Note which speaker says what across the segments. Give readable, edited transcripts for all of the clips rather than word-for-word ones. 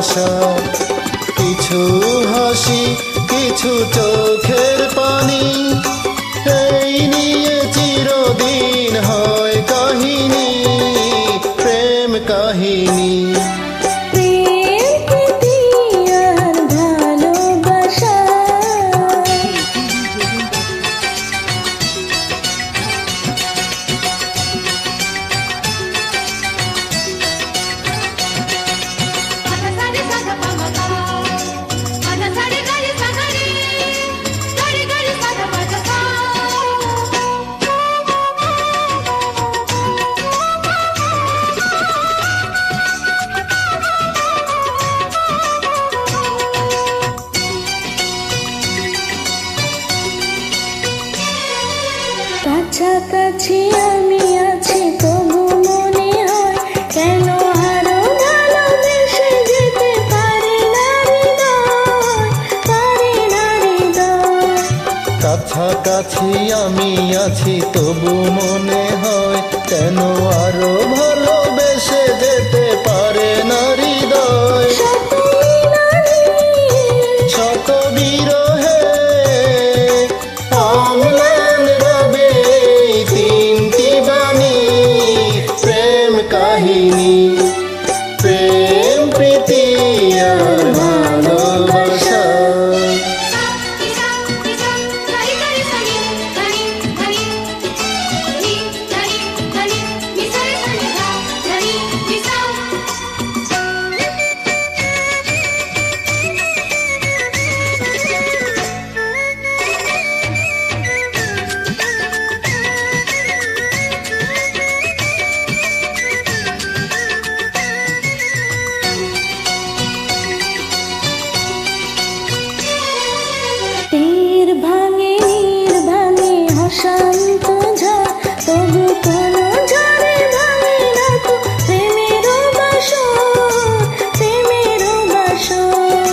Speaker 1: ভালোবাসা। কিছু হাসি কিছু চোখের পানি, এই নিয়ে চিরদিন হয় কাহিনী, প্রেম কাহিনী।
Speaker 2: কাছাকাছি আমি আছি তবু মনে হয় কেন আরো ভালোবেসে যেতে পারে না হৃদয়, পারে না হৃদয়।
Speaker 1: কাছাকাছি আমি আছি তবু মনে হয় কেন আরো ভালোবেসে যেতে পারে না হৃদয়। শত বিরহে অম্লান রবে তিনটি বাণী, প্রেম কাহিনী, প্রেম প্রীতি আর ভালোবাসা।
Speaker 2: তীর ভাঙে নীর ভাঙে অশান্ত ঝড়, তবু কোনো ঝড়ে ভাঙে না তো প্রেমের বাসর, প্রেমের বাসর।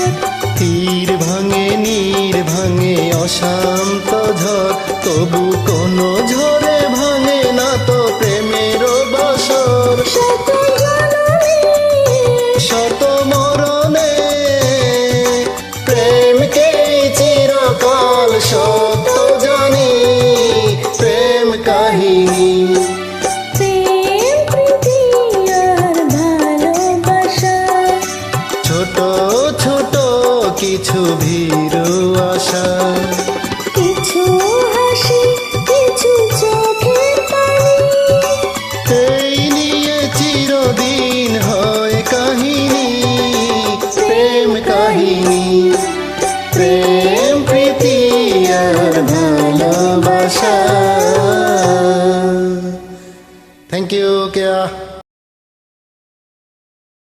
Speaker 1: তীর ভাঙে নীর ভাঙে অশান্ত ঝড়, তবু কোনো ঝড়ে ভাঙে না তো প্রেমের বাসর।
Speaker 2: শত জনমে
Speaker 1: শত মরণে প্রেমকে চিরকাল সত্য জানি, প্রেম কাহিনী,
Speaker 2: প্রেম প্রীতি আর ভালোবাসা।
Speaker 1: ছোট ছোট কিছু ভীরু আশা,
Speaker 2: কিছু হাসি কিছু চোখের পানি,
Speaker 1: এই নিয়ে চিরদিন হয় কাহিনী, প্রেম কাহিনী, প্রেম প্রীতি আর ভালোবাসা। Thank you Keya.